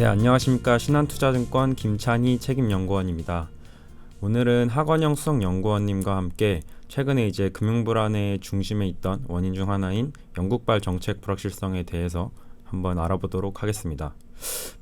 네, 안녕하십니까. 신한투자증권 김찬희 책임연구원입니다. 오늘은 하건영 수석연구원님과 함께 최근에 이제 금융불안의 중심에 있던 원인 중 하나인 영국발 정책 불확실성에 대해서 한번 알아보도록 하겠습니다.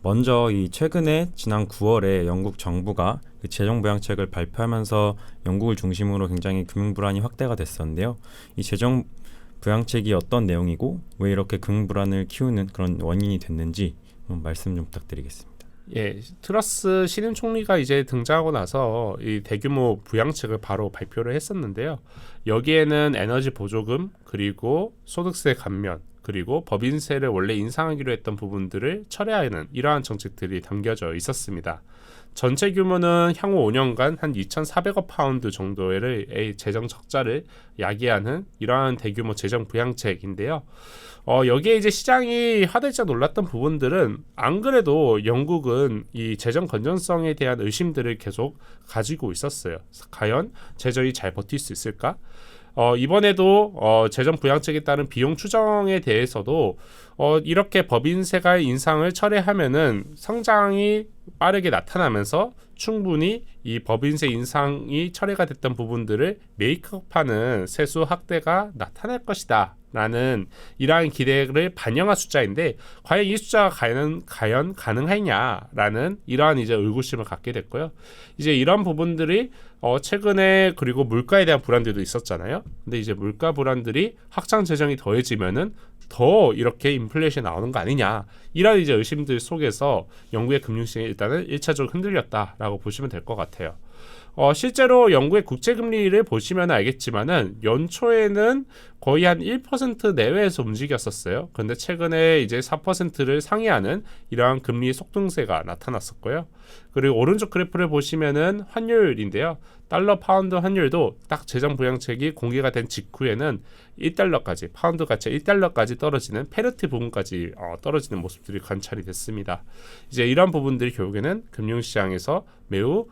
먼저 이 최근에 지난 9월에 영국 정부가 그 재정부양책을 발표하면서 영국을 중심으로 굉장히 금융불안이 확대가 됐었는데요. 이 재정부양책이 어떤 내용이고 왜 이렇게 금융불안을 키우는 그런 원인이 됐는지 말씀 좀 부탁드리겠습니다. 예, 트러스 신임 총리가 이제 등장하고 나서 이 대규모 부양책을 바로 발표를 했었는데요. 여기에는 에너지 보조금, 그리고 소득세 감면, 그리고 법인세를 원래 인상하기로 했던 부분들을 철회하는 이러한 정책들이 담겨져 있었습니다. 전체 규모는 향후 5년간 한 2,400억 파운드 정도의 재정 적자를 야기하는 이러한 대규모 재정 부양책인데요. 여기에 이제 시장이 화들짝 놀랐던 부분들은 안 그래도 영국은 이 재정 건전성에 대한 의심들을 계속 가지고 있었어요. 과연 재정이 잘 버틸 수 있을까? 이번에도 재정 부양책에 따른 비용 추정에 대해서도 이렇게 법인세가 인상을 철회하면은 성장이 빠르게 나타나면서 충분히 이 법인세 인상이 철회가 됐던 부분들을 메이크업하는 세수 확대가 나타날 것이다 라는 이러한 기대를 반영한 숫자인데, 과연 이 숫자가 과연 가능하냐라는 이러한 이제 의구심을 갖게 됐고요. 이제 이런 부분들이 최근에, 그리고 물가에 대한 불안들도 있었잖아요. 근데 이제 물가 불안들이 확장 재정이 더해지면은 더 이렇게 인플레이션이 나오는 거 아니냐, 이런 이제 의심들 속에서 영국의 금융시장이 일단은 1차적으로 흔들렸다라고 보시면 될 것 같아요. 실제로 영국의 국채금리를 보시면 알겠지만은 연초에는 거의 한 1% 내외에서 움직였었어요. 그런데 최근에 이제 4%를 상회하는 이러한 금리 속등세가 나타났었고요. 그리고 오른쪽 그래프를 보시면은 환율인데요. 달러 파운드 환율도 딱 재정 부양책이 공개가 된 직후에는 1달러까지, 파운드 가치 1달러까지 떨어지는 페리티 부분까지 떨어지는 모습들이 관찰이 됐습니다. 이제 이런 부분들이 결국에는 금융시장에서 매우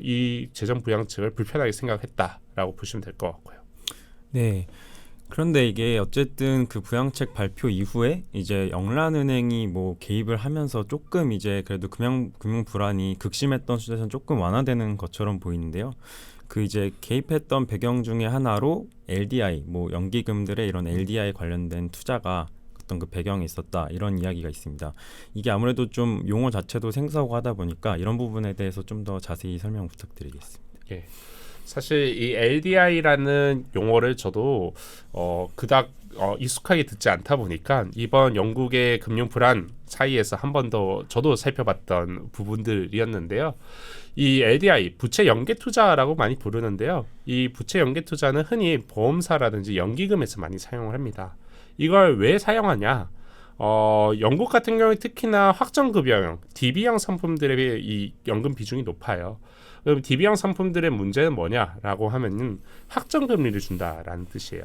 이 재정 부양책을 불편하게 생각했다라고 보시면 될 것 같고요. 네. 그런데 이게 어쨌든 그 부양책 발표 이후에 이제 영란은행이 뭐 개입을 하면서 조금 이제 그래도 금융 불안이 극심했던 수준에서는 조금 완화되는 것처럼 보이는데요. 그 이제 개입했던 배경 중에 하나로 LDI, 뭐 연기금들의 이런 LDI 관련된 투자가 어떤 그 배경이 있었다, 이런 이야기가 있습니다. 이게 아무래도 좀 용어 자체도 생소하고 하다 보니까 이런 부분에 대해서 좀 더 자세히 설명 부탁드리겠습니다. 예. 사실 이 LDI라는 용어를 저도 그닥 익숙하게 듣지 않다 보니까 이번 영국의 금융 불안 사이에서 한 번 더 저도 살펴봤던 부분들이었는데요. 이 LDI, 부채 연계 투자라고 많이 부르는데요. 이 부채 연계 투자는 흔히 보험사라든지 연기금에서 많이 사용을 합니다. 이걸 왜 사용하냐? 영국 같은 경우에 특히나 확정급여형, DB형 상품들의 이 연금 비중이 높아요. 그럼 DB형 상품들의 문제는 뭐냐라고 하면은 확정금리를 준다라는 뜻이에요.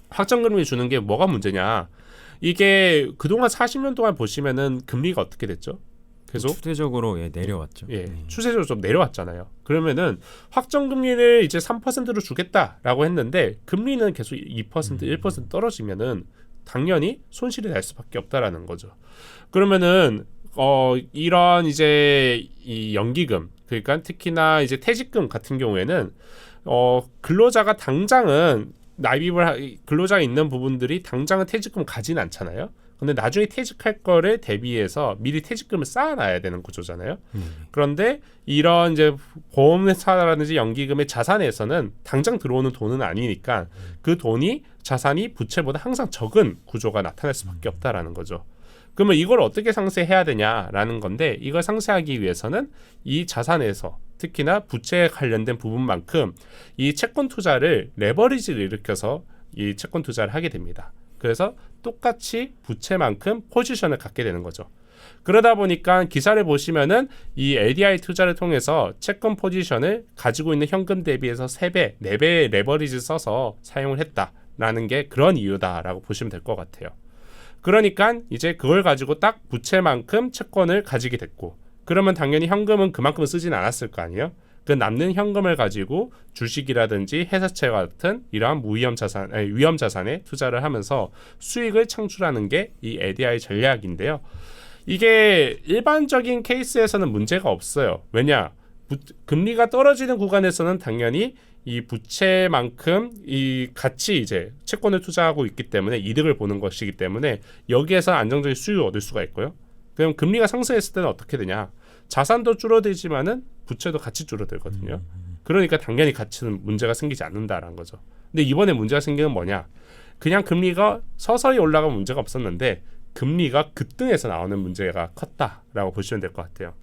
확정금리 주는 게 뭐가 문제냐? 이게 그동안 40년 동안 보시면은 금리가 어떻게 됐죠? 계속 추세적으로 내려왔죠. 추세적으로 좀 내려왔잖아요. 그러면은 확정금리를 이제 3%로 주겠다라고 했는데 금리는 계속 2%, 1% 떨어지면은 당연히 손실이 날 수밖에 없다라는 거죠. 그러면은 이런 이제 이 연기금, 그러니까 특히나 이제 퇴직금 같은 경우에는 근로자가 당장은 근로자가 있는 부분들이 당장은 퇴직금 가진 않잖아요. 근데 나중에 퇴직할 거를 대비해서 미리 퇴직금을 쌓아놔야 되는 구조잖아요. 그런데 이런 이제 보험회사라든지 연기금의 자산에서는 당장 들어오는 돈은 아니니까 그 돈이 자산이 부채보다 항상 적은 구조가 나타날 수밖에 없다라는 거죠. 그러면 이걸 어떻게 상쇄해야 되냐라는 건데, 이걸 상쇄하기 위해서는 이 자산에서 특히나 부채에 관련된 부분만큼 이 채권 투자를 레버리지를 일으켜서 이 채권 투자를 하게 됩니다. 그래서 똑같이 부채만큼 포지션을 갖게 되는 거죠. 그러다 보니까 기사를 보시면은 이 LDI 투자를 통해서 채권 포지션을 가지고 있는 현금 대비해서 3배, 4배의 레버리지 써서 사용을 했다라는 게 그런 이유다라고 보시면 될 것 같아요. 그러니까 이제 그걸 가지고 딱 부채만큼 채권을 가지게 됐고, 그러면 당연히 현금은 그만큼 쓰진 않았을 거 아니에요. 그 남는 현금을 가지고 주식이라든지 회사채 같은 이러한 위험 자산에 투자를 하면서 수익을 창출하는 게 이 LDI 전략인데요. 이게 일반적인 케이스에서는 문제가 없어요. 왜냐? 금리가 떨어지는 구간에서는 당연히 이 부채만큼 이 같이 이제 채권을 투자하고 있기 때문에 이득을 보는 것이기 때문에 여기에서 안정적인 수익을 얻을 수가 있고요. 그럼 금리가 상승했을 때는 어떻게 되냐? 자산도 줄어들지만은 부채도 같이 줄어들거든요. 그러니까 당연히 가치는 문제가 생기지 않는다라는 거죠. 근데 이번에 문제가 생기는 뭐냐? 그냥 금리가 서서히 올라가면 문제가 없었는데 금리가 급등해서 나오는 문제가 컸다라고 보시면 될 것 같아요.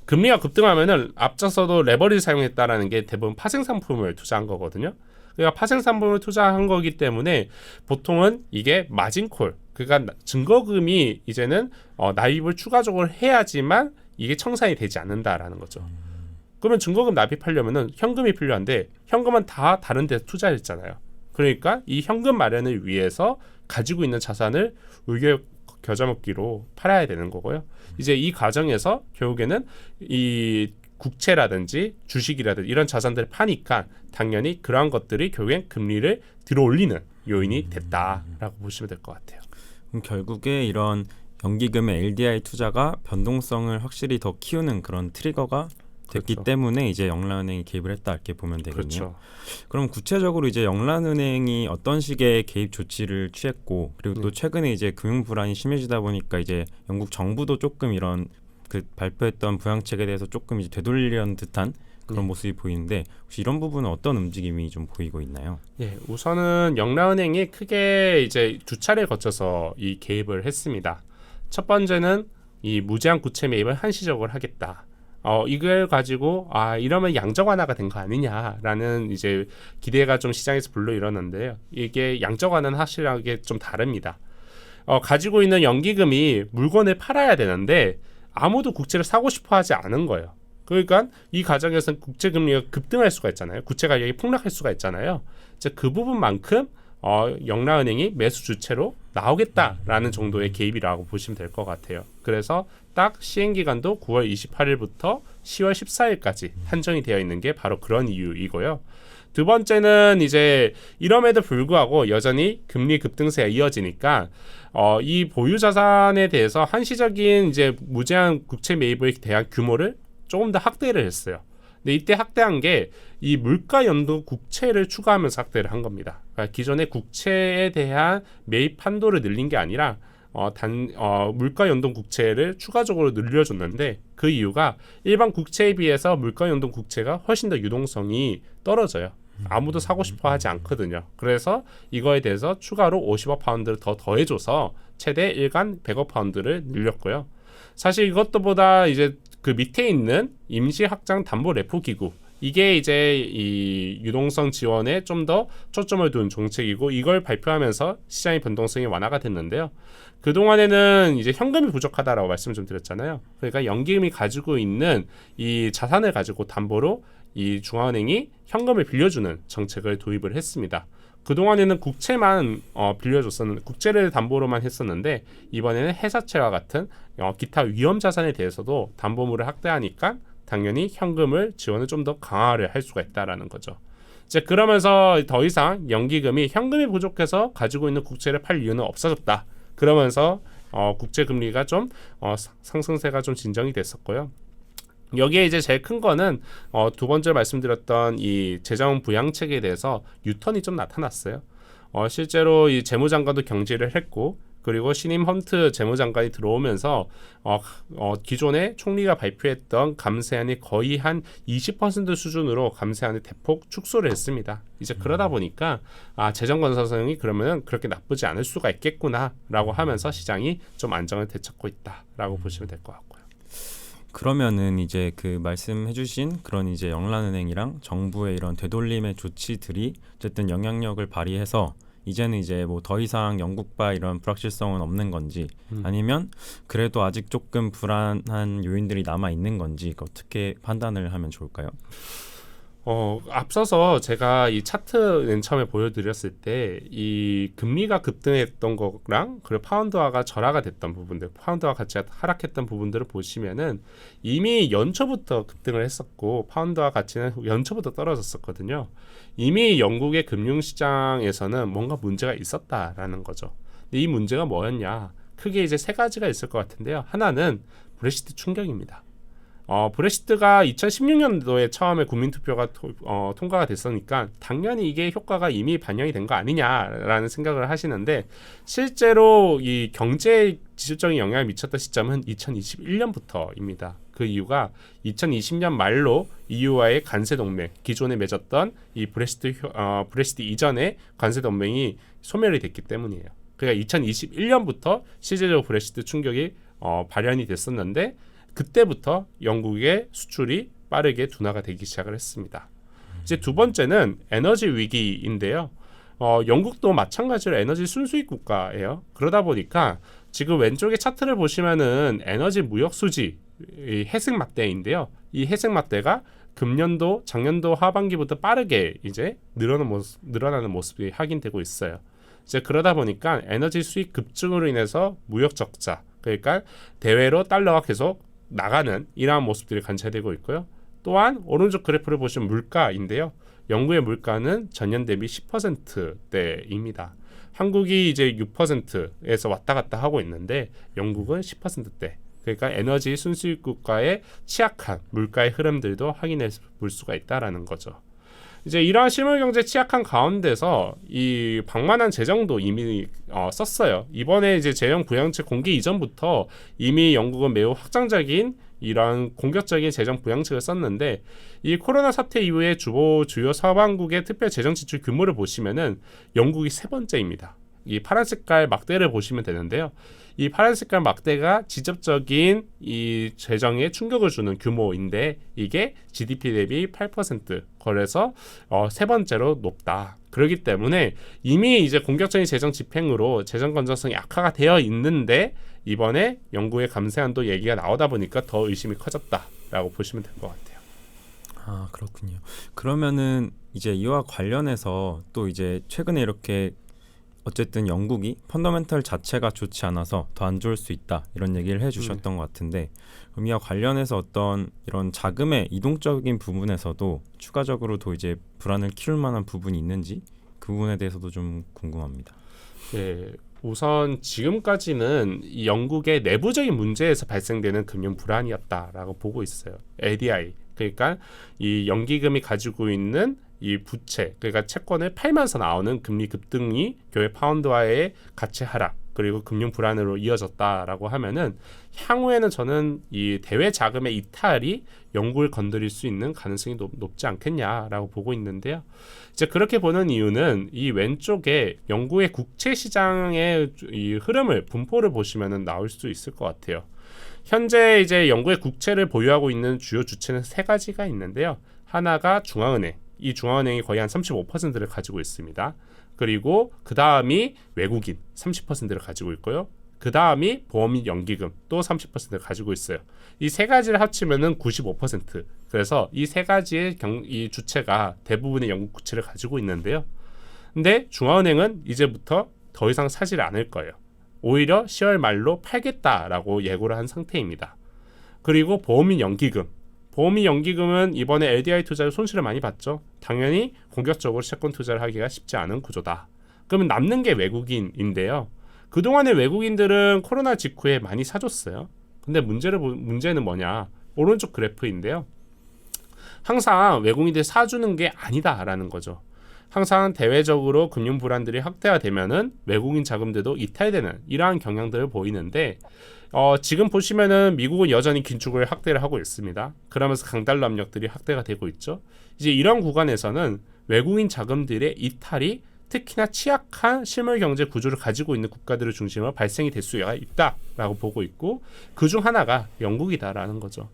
금리가 급등하면은 앞서서도 레버리지 사용했다라는 게 대부분 파생 상품을 투자한 거거든요. 그러니까 파생 상품을 투자한 거기 때문에 보통은 이게 마진콜, 그러니까 증거금이 이제는 납입을 추가적으로 해야지만 이게 청산이 되지 않는다라는 거죠. 그러면 증거금 납입하려면은 현금이 필요한데 현금은 다 다른 데 투자했잖아요. 그러니까 이 현금 마련을 위해서 가지고 있는 자산을 의결 겨자먹기로 팔아야 되는 거고요. 이제 이 과정에서 결국에는 이 국채라든지 주식이라든지 이런 자산들을 파니까 당연히 그러한 것들이 결국엔 금리를 들어올리는 요인이 됐다라고 보시면 될 것 같아요. 그럼 결국에 이런 연기금의 LDI 투자가 변동성을 확실히 더 키우는 그런 트리거가 됐기 그렇죠. 때문에 이제 영란은행이 개입을 했다 이렇게 보면 되겠네요. 그렇죠. 그럼 구체적으로 이제 영란은행이 어떤 식의 개입 조치를 취했고 그리고 또 최근에 이제 금융 불안이 심해지다 보니까 이제 영국 정부도 조금 이런 그 발표했던 부양책에 대해서 조금 이제 되돌리려는 듯한 그런 모습이 보이는데 혹시 이런 부분은 어떤 움직임이 좀 보이고 있나요? 예, 우선은 영란은행이 크게 이제 두 차례 거쳐서 이 개입을 했습니다. 첫 번째는 이 무제한 구체 매입을 한시적으로 하겠다. 이걸 가지고 이러면 양적 완화가 된 거 아니냐라는 이제 기대가 좀 시장에서 불러일었는데요. 이게 양적 완화는 확실하게 좀 다릅니다. 가지고 있는 연기금이 물건을 팔아야 되는데 아무도 국채를 사고 싶어 하지 않은 거예요. 그러니까 이 과정에서는 국채 금리가 급등할 수가 있잖아요. 구체 가격이 폭락할 수가 있잖아요. 이제 그 부분만큼 영라은행이 매수 주체로 나오겠다라는 정도의 개입이라고 보시면 될 것 같아요. 그래서 딱 시행 기간도 9월 28일부터 10월 14일까지 한정이 되어 있는 게 바로 그런 이유이고요. 두 번째는 이제 이럼에도 불구하고 여전히 금리 급등세가 이어지니까 이 보유 자산에 대해서 한시적인 이제 무제한 국채 매입에 대한 규모를 조금 더 확대를 했어요. 근데 이때 확대한 게 이 물가 연동 국채를 추가하면서 확대를 한 겁니다. 그러니까 기존의 국채에 대한 매입 한도를 늘린 게 아니라 물가 연동 국채를 추가적으로 늘려줬는데 그 이유가 일반 국채에 비해서 물가 연동 국채가 훨씬 더 유동성이 떨어져요. 아무도 사고 싶어 하지 않거든요. 그래서 이거에 대해서 추가로 50억 파운드를 더 더해줘서 최대 일간 100억 파운드를 늘렸고요. 사실 이것보다 이제 그 밑에 있는 임시 확장 담보 레포 기구, 이게 이제 이 유동성 지원에 좀 더 초점을 둔 정책이고 이걸 발표하면서 시장의 변동성이 완화가 됐는데요. 그동안에는 이제 현금이 부족하다라고 말씀을 좀 드렸잖아요. 그러니까 연기금이 가지고 있는 이 자산을 가지고 담보로 이 중앙은행이 현금을 빌려주는 정책을 도입을 했습니다. 그동안에는 국채만 빌려줬었는데 국채를 담보로만 했었는데 이번에는 회사채와 같은 기타 위험 자산에 대해서도 담보물을 확대하니까 당연히 현금을 지원을 좀 더 강화를 할 수가 있다라는 거죠. 이제 그러면서 더 이상 연기금이 현금이 부족해서 가지고 있는 국채를 팔 이유는 없어졌다. 그러면서 국채 금리가 좀 상승세가 좀 진정이 됐었고요. 여기에 이제 제일 큰 거는 두 번째 말씀드렸던 이 재정 부양책에 대해서 유턴이 좀 나타났어요. 실제로 이 재무장관도 경질을 했고 그리고 신임 헌트 재무장관이 들어오면서 기존에 총리가 발표했던 감세안이 거의 한 20% 수준으로 감세안을 대폭 축소를 했습니다. 이제 그러다 보니까 재정 건설성이 그러면은 그렇게 나쁘지 않을 수가 있겠구나라고 하면서 시장이 좀 안정을 되찾고 있다라고 보시면 될 것 같고요. 그러면은 이제 그 말씀해주신 그런 이제 영란은행이랑 정부의 이런 되돌림의 조치들이 어쨌든 영향력을 발휘해서 이제는 이제 뭐 더 이상 영국발 이런 불확실성은 없는 건지 아니면 그래도 아직 조금 불안한 요인들이 남아 있는 건지 어떻게 판단을 하면 좋을까요? 앞서서 제가 이 차트 처음에 보여드렸을 때 이 금리가 급등했던 거랑 그리고 파운드화가 절하가 됐던 부분들, 파운드화 가치가 하락했던 부분들을 보시면은 이미 연초부터 급등을 했었고 파운드화 가치는 연초부터 떨어졌었거든요. 이미 영국의 금융시장에서는 뭔가 문제가 있었다라는 거죠. 근데 이 문제가 뭐였냐? 크게 이제 세 가지가 있을 것 같은데요. 하나는 브렉시트 충격입니다. 브렉시트가 2016년도에 처음에 국민투표가 통과가 됐으니까 당연히 이게 효과가 이미 반영이 된 거 아니냐라는 생각을 하시는데, 실제로 이 경제에 지속적인 영향을 미쳤던 시점은 2021년부터입니다. 그 이유가 2020년 말로 EU와의 관세 동맹, 기존에 맺었던 이 브렉시트 이전의 관세 동맹이 소멸이 됐기 때문이에요. 그러니까 2021년부터 실제적으로 브렉시트 충격이 발현이 됐었는데, 그때부터 영국의 수출이 빠르게 둔화가 되기 시작을 했습니다. 이제 두 번째는 에너지 위기인데요. 영국도 마찬가지로 에너지 순수익 국가예요. 그러다 보니까 지금 왼쪽에 차트를 보시면은 에너지 무역 수지 해석 막대인데요. 이 해석 막대가 금년도, 작년도 하반기부터 빠르게 이제 늘어나는 모습이 확인되고 있어요. 이제 그러다 보니까 에너지 수익 급증으로 인해서 무역 적자, 그러니까 대외로 달러가 계속 나가는 이러한 모습들이 관찰되고 있고요. 또한 오른쪽 그래프를 보시면 물가인데요. 영국의 물가는 전년 대비 10%대입니다. 한국이 이제 6%에서 왔다 갔다 하고 있는데 영국은 10%대. 그러니까 에너지 순수익 국가의 취약한 물가의 흐름들도 확인해 볼 수가 있다라는 거죠. 이제 이러한 실물 경제 취약한 가운데서 이 방만한 재정도 이미 썼어요. 이번에 이제 재정 부양책 공개 이전부터 이미 영국은 매우 확장적인 이러한 공격적인 재정 부양책을 썼는데, 이 코로나 사태 이후에 주요 서방국의 특별 재정 지출 규모를 보시면은 영국이 세 번째입니다. 이 파란 색깔 막대를 보시면 되는데요. 이 파란 색깔 막대가 직접적인 이 재정에 충격을 주는 규모인데, 이게 GDP 대비 8%, 그래서 세 번째로 높다. 그렇기 때문에 이미 이제 공격적인 재정 집행으로 재정 건전성이 악화가 되어 있는데, 이번에 영국의 감세안도 얘기가 나오다 보니까 더 의심이 커졌다라고 보시면 될 것 같아요. 아, 그렇군요. 그러면은 이제 이와 관련해서 또 이제 최근에 이렇게 어쨌든 영국이 펀더멘털 자체가 좋지 않아서 더 안 좋을 수 있다, 이런 얘기를 해주셨던 것 같은데, 그럼 이와 관련해서 어떤 이런 자금의 이동적인 부분에서도 추가적으로 더 이제 불안을 키울 만한 부분이 있는지, 그 부분에 대해서도 좀 궁금합니다. 네, 우선 지금까지는 이 영국의 내부적인 문제에서 발생되는 금융 불안이었다라고 보고 있어요. LDI, 그러니까 이 연기금이 가지고 있는 이 부채, 그러니까 채권을 팔면서 나오는 금리 급등이 교회 파운드화의 가치 하락, 그리고 금융 불안으로 이어졌다라고 하면은, 향후에는 저는 이 대외 자금의 이탈이 영국을 건드릴 수 있는 가능성이 높지 않겠냐라고 보고 있는데요. 이제 그렇게 보는 이유는 이 왼쪽에 영국의 국채 시장의 이 흐름을, 분포를 보시면은 나올 수 있을 것 같아요. 현재 이제 영국의 국채를 보유하고 있는 주요 주체는 세 가지가 있는데요. 하나가 중앙은행, 이 중앙은행이 거의 한 35%를 가지고 있습니다. 그리고 그 다음이 외국인 30%를 가지고 있고요. 그 다음이 보험 및 연기금 또 30%를 가지고 있어요. 이 세 가지를 합치면은 95%. 그래서 이 세 가지의 이 주체가 대부분의 영국 국채를 가지고 있는데요. 근데 중앙은행은 이제부터 더 이상 사지 않을 거예요. 오히려 10월 말로 팔겠다라고 예고를 한 상태입니다. 그리고 보험 및 연기금, 보험 및 연기금은 이번에 LDI 투자로 손실을 많이 봤죠. 당연히 공격적으로 채권 투자를 하기가 쉽지 않은 구조다. 그러면 남는 게 외국인인데요. 그동안의 외국인들은 코로나 직후에 많이 사줬어요. 근데 문제는 뭐냐? 오른쪽 그래프인데요. 항상 외국인들이 사주는 게 아니다라는 거죠. 항상 대외적으로 금융 불안들이 확대화되면은 외국인 자금들도 이탈되는 이러한 경향들을 보이는데, 지금 보시면은 미국은 여전히 긴축을 확대를 하고 있습니다. 그러면서 강달러 압력들이 확대가 되고 있죠. 이제 이런 구간에서는 외국인 자금들의 이탈이 특히나 취약한 실물 경제 구조를 가지고 있는 국가들을 중심으로 발생이 될 수가 있다라고 보고 있고, 그중 하나가 영국이다라는 거죠.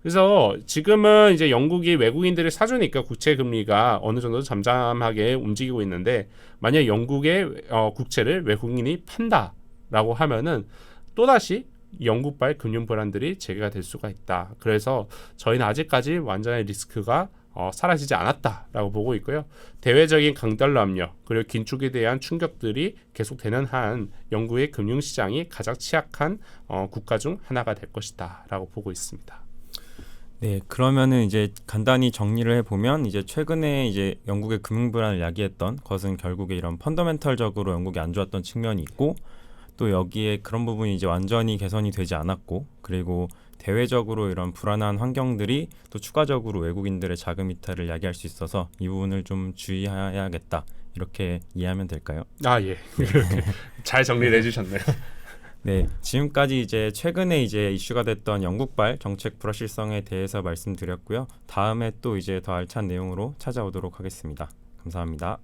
그래서 지금은 이제 영국이 외국인들을 사주니까 국채 금리가 어느 정도 잠잠하게 움직이고 있는데, 만약 영국의 국채를 외국인이 판다라고 하면은 또다시 영국발 금융 불안들이 재개가 될 수가 있다. 그래서 저희는 아직까지 완전히 리스크가 사라지지 않았다라고 보고 있고요. 대외적인 강달러 압력, 그리고 긴축에 대한 충격들이 계속되는 한 영국의 금융시장이 가장 취약한 국가 중 하나가 될 것이다라고 보고 있습니다. 네, 그러면은 이제 간단히 정리를 해보면, 이제 최근에 이제 영국의 금융 불안을 야기했던 것은 결국에 이런 펀더멘털적으로 영국이 안 좋았던 측면이 있고, 또 여기에 그런 부분이 이제 완전히 개선이 되지 않았고, 그리고 대외적으로 이런 불안한 환경들이 또 추가적으로 외국인들의 자금 이탈을 야기할 수 있어서 이 부분을 좀 주의해야겠다, 이렇게 이해하면 될까요? 아, 예. 이렇게 잘 정리를 해주셨네요. 네, 지금까지 이제 최근에 이제 이슈가 됐던 영국발 정책 불확실성에 대해서 말씀드렸고요. 다음에 또 이제 더 알찬 내용으로 찾아오도록 하겠습니다. 감사합니다.